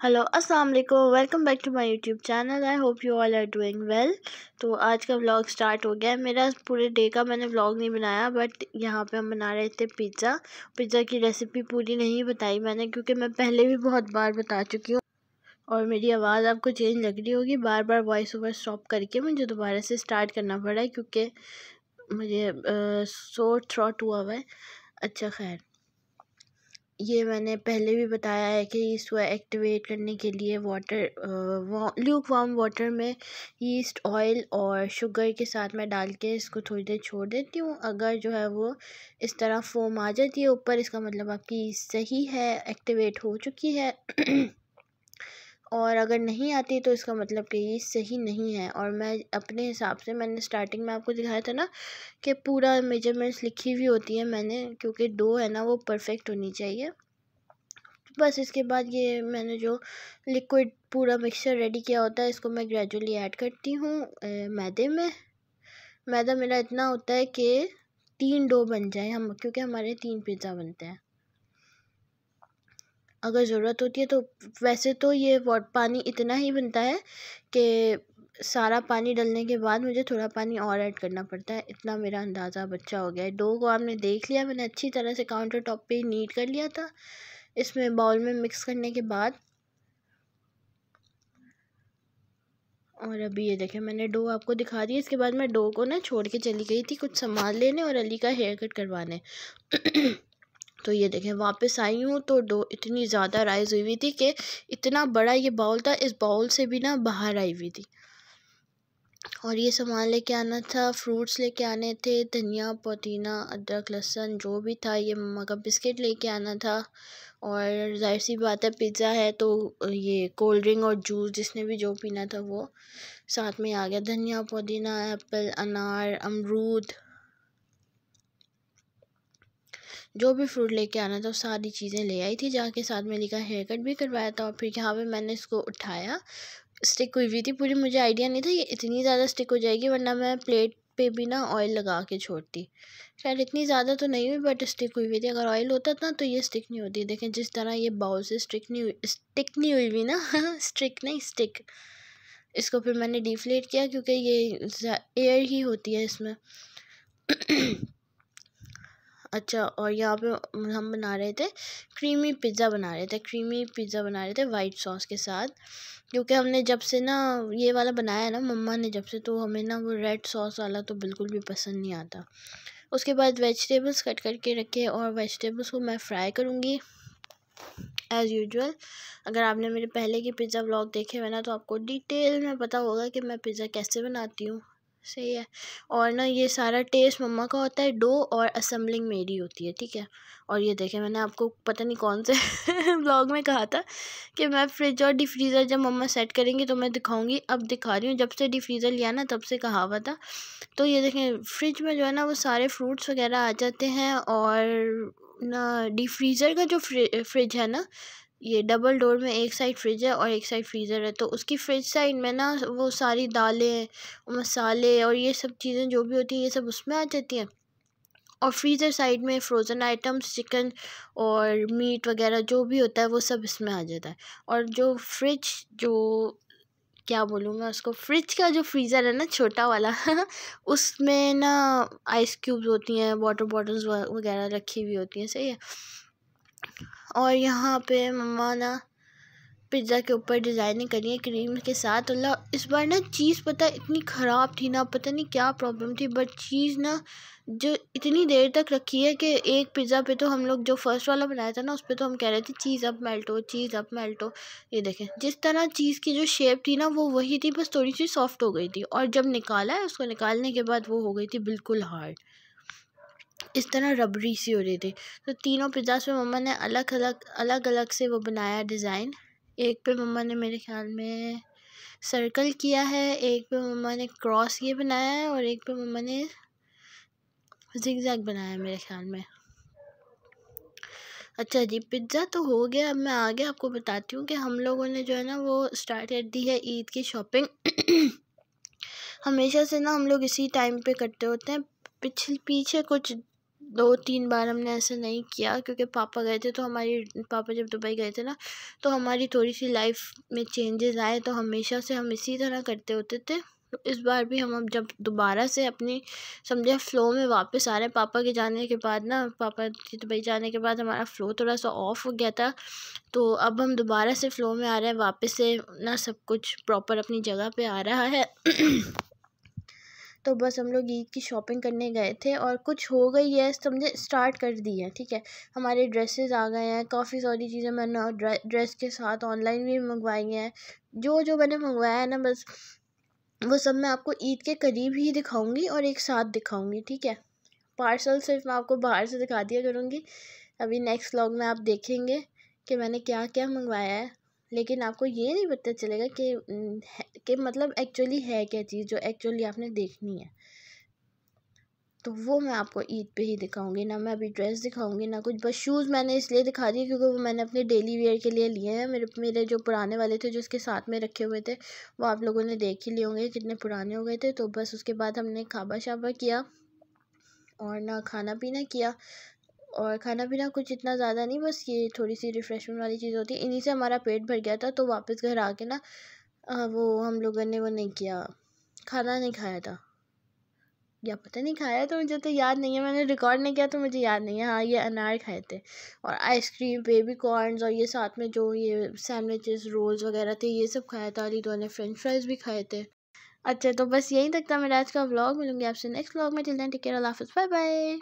Hello अस्सलाम वालेकुम, welcome back to my YouTube channel. I hope you all are doing well. तो आज का व्लॉग स्टार्ट हो गया है। मेरा पूरे डे का मैंने व्लॉग नहीं बनाया, बट यहाँ पे हम बना रहे थे पिज़्ज़ा की रेसिपी पूरी नहीं बताई मैंने, क्योंकि मैं पहले भी बहुत बार बता चुकी हूँ और मेरी आवाज़ आपको चेंज लग रही होगी। बार बार वॉइस ओवर स्टॉप करके मुझे दोबारा से स्टार्ट करना पड़ा है, क्योंकि मुझे सोर थ्रोट हुआ हुआ है। अच्छा खैर, ये मैंने पहले भी बताया है कि इसको एक्टिवेट करने के लिए ल्यूक वार्म वाटर में यीस्ट ऑयल और शुगर के साथ मैं डाल के इसको थोड़ी देर छोड़ देती हूँ। अगर जो है वो इस तरह फोम आ जाती है ऊपर, इसका मतलब आपकी सही है, एक्टिवेट हो चुकी है। और अगर नहीं आती तो इसका मतलब कि ये सही नहीं है। और मैं अपने हिसाब से, मैंने स्टार्टिंग में आपको दिखाया था ना कि पूरा मेजरमेंट्स लिखी हुई होती है मैंने, क्योंकि डो है ना वो परफेक्ट होनी चाहिए। बस इसके बाद ये मैंने जो लिक्विड पूरा मिक्सचर रेडी किया होता है, इसको मैं ग्रेजुअली ऐड करती हूँ मैदे में। मैदा मेरा इतना होता है कि 3 डो बन जाए क्योंकि हमारे 3 पिज़्ज़ा बनते हैं। अगर ज़रूरत होती है तो वैसे तो ये पानी इतना ही बनता है कि सारा पानी डालने के बाद मुझे थोड़ा पानी और ऐड करना पड़ता है। इतना मेरा अंदाज़ा बच्चा हो गया है। डो को आपने देख लिया, मैंने अच्छी तरह से काउंटर टॉप पे नीट कर लिया था। इसमें बाउल में मिक्स करने के बाद, और अभी ये देखें मैंने डो आपको दिखा दिया। इसके बाद मैं डो को ना छोड़ के चली गई थी कुछ सामान लेने और अली का हेयर कट करवाने। तो ये देखें वापस आई हूँ तो डो इतनी ज़्यादा राइज हुई हुई थी कि इतना बड़ा ये बाउल था, इस बाउल से भी ना बाहर आई हुई थी। और ये सामान लेके आना था, फ्रूट्स लेके आने थे, धनिया पुदीना अदरक लहसुन जो भी था। ये मम्मा का बिस्किट लेके आना था। और जाहिर सी बात है पिज़्ज़ा है तो ये कोल्ड ड्रिंक और जूस जिसने भी जो पीना था वो साथ में आ गया। धनिया पुदीना एप्पल अनार अमरूद जो भी फ्रूट लेके आना था वो सारी चीज़ें ले आई थी। जाके साथ में अली का हेयर कट भी करवाया था। और फिर यहाँ पे मैंने इसको उठाया, स्टिक हुई हुई थी पूरी। मुझे आइडिया नहीं था ये इतनी ज़्यादा स्टिक हो जाएगी, वरना मैं प्लेट पे भी ना ऑयल लगा के छोड़ती। खैर इतनी ज़्यादा तो नहीं हुई, बट स्टिक हुई हुई थी। अगर ऑयल होता ना तो ये स्टिक नहीं होती। देखें जिस तरह ये बाउल से स्टिक नहीं हुई ना स्टिक नहीं, स्टिक। इसको फिर मैंने डिफ्लेट किया, क्योंकि ये एयर ही होती है इसमें। अच्छा, और यहाँ पे हम बना रहे थे क्रीमी पिज़्ज़ा बना रहे थे वाइट सॉस के साथ। क्योंकि हमने जब से ना ये वाला बनाया ना मम्मा ने जब से, तो हमें ना वो रेड सॉस वाला तो बिल्कुल भी पसंद नहीं आता। उसके बाद वेजिटेबल्स कट करके रखे और वेजिटेबल्स को मैं फ्राई करूँगी एज़ यूजुअल। अगर आपने मेरे पहले के पिज़्ज़ा व्लॉग देखे हुए ना तो आपको डिटेल में पता होगा कि मैं पिज़्ज़ा कैसे बनाती हूँ। सही है। और ना ये सारा टेस्ट मम्मा का होता है, डो और असेंबलिंग मेरी होती है, ठीक है। और ये देखें मैंने आपको पता नहीं कौन से व्लॉग में कहा था कि मैं फ्रिज और डिफ्रीज़र जब मम्मा सेट करेंगी तो मैं दिखाऊंगी। अब दिखा रही हूँ, जब से डिफ्रीज़र लिया ना तब से कहा हुआ था। तो ये देखें फ्रिज में जो है ना वो सारे फ्रूट्स वगैरह आ जाते हैं। और ना डिफ्रीज़र का जो फ्रिज है ना, ये डबल डोर में एक साइड फ्रिज है और एक साइड फ्रीज़र है। तो उसकी फ्रिज साइड में ना वो सारी दालें मसाले और ये सब चीज़ें जो भी होती हैं ये सब उसमें आ जाती हैं। और फ्रीज़र साइड में फ्रोज़न आइटम्स चिकन और मीट वगैरह जो भी होता है वो सब इसमें आ जाता है। और जो फ्रिज जो क्या बोलूँ मैं उसको, फ्रिज का जो फ्रीज़र है ना छोटा वाला उसमें ना आइस क्यूब्स होती हैं, वाटर बॉटल्स वगैरह रखी हुई होती हैं। सही है। और यहाँ पे मम्मा ना पिज़्ज़ा के ऊपर डिज़ाइनिंग करी है क्रीम के साथ। अल्लाह इस बार ना चीज़ पता इतनी ख़राब थी ना, पता नहीं क्या प्रॉब्लम थी, बट चीज़ ना जो इतनी देर तक रखी है कि एक पिज़्ज़ा पे तो हम लोग जो फर्स्ट वाला बनाया था ना उस पर तो हम कह रहे थे चीज़ अब मेल्ट हो। ये देखें जिस तरह चीज़ की जो शेप थी ना वो वही थी, बस थोड़ी सी सॉफ्ट हो गई थी। और जब निकाला है उसको निकालने के बाद वो हो गई थी बिल्कुल हार्ड, इस तरह रबड़ी सी हो रही थी। तो तीनों पिज़्ज़ास पे मम्मा ने अलग अलग से वो बनाया डिज़ाइन। एक पे मम्मा ने मेरे ख्याल में सर्कल किया है, एक पे मम्मा ने क्रॉस ये बनाया है और एक पे मम्मा ने जिगजैग बनाया है मेरे ख्याल में। अच्छा जी, पिज़्ज़ा तो हो गया। अब मैं आगे आपको बताती हूँ कि हम लोगों ने जो है ना वो स्टार्ट कर दी है ईद की शॉपिंग। हमेशा से ना हम लोग इसी टाइम पे करते होते हैं। पीछे कुछ 2-3 बार हमने ऐसा नहीं किया, क्योंकि पापा गए थे, तो पापा जब दुबई गए थे ना, तो हमारी थोड़ी सी लाइफ में चेंजेस आए, तो हमेशा से हम इसी तरह करते होते थे। तो इस बार भी हम अब जब दोबारा से अपनी समझे फ़्लो में वापस आ रहे हैं, पापा के जाने के बाद ना, पापा के दुबई जाने के बाद हमारा फ़्लो थोड़ा सा ऑफ हो गया था, तो अब हम दोबारा से फ़्लो में आ रहे हैं, वापस से ना सब कुछ प्रॉपर अपनी जगह पे आ रहा है। तो बस हम लोग ईद की शॉपिंग करने गए थे और कुछ हो गई है, समझे, स्टार्ट कर दी है, ठीक है। हमारे ड्रेसेस आ गए हैं, काफ़ी सारी चीज़ें मैंने ड्रेस के साथ ऑनलाइन भी मंगवाई हैं। जो जो मैंने मंगवाया है ना, बस वो सब मैं आपको ईद के करीब ही दिखाऊंगी और एक साथ दिखाऊंगी, ठीक है। पार्सल सिर्फ मैं आपको बाहर से दिखा दिया करूँगी। अभी नेक्स्ट व्लॉग में आप देखेंगे कि मैंने क्या क्या मंगवाया है, लेकिन आपको ये नहीं पता चलेगा कि मतलब एक्चुअली है क्या चीज़ जो एक्चुअली आपने देखनी है। तो वो मैं आपको ईद पे ही दिखाऊंगी ना, मैं अभी ड्रेस दिखाऊंगी ना कुछ। बस शूज़ मैंने इसलिए दिखा दिए क्योंकि वो मैंने अपने डेली वेयर के लिए लिए हैं। मेरे जो पुराने वाले थे जो उसके साथ में रखे हुए थे, वो आप लोगों ने देख ही लिए होंगे कितने पुराने हो गए थे। तो बस उसके बाद हमने खाबा शाबा किया और ना खाना पीना किया, और खाना पीना कुछ इतना ज़्यादा नहीं, बस ये थोड़ी सी रिफ़्रेशमेंट वाली चीज़ होती है, इन्हीं से हमारा पेट भर गया था। तो वापस घर आके ना वो हम लोगों ने वो नहीं किया, खाना नहीं खाया था, या पता नहीं खाया, तो मुझे तो याद नहीं है, मैंने रिकॉर्ड नहीं किया तो मुझे याद नहीं है। हाँ, ये अनार खाए थे और आइसक्रीम, बेबी कॉर्नस, और ये साथ में जो ये सैंडविचेस, रोल्स वगैरह थे, ये सब खाया था। अली ने फ्रेंच फ्राइज भी खाए थे। अच्छा, तो बस यहीं तक था मेरा आज का व्लॉग। मिलूंगी आपसे नेक्स्ट व्लॉग में। टिल देन टेक केयर, अल्लाह हाफ़िज़, बाय बाय।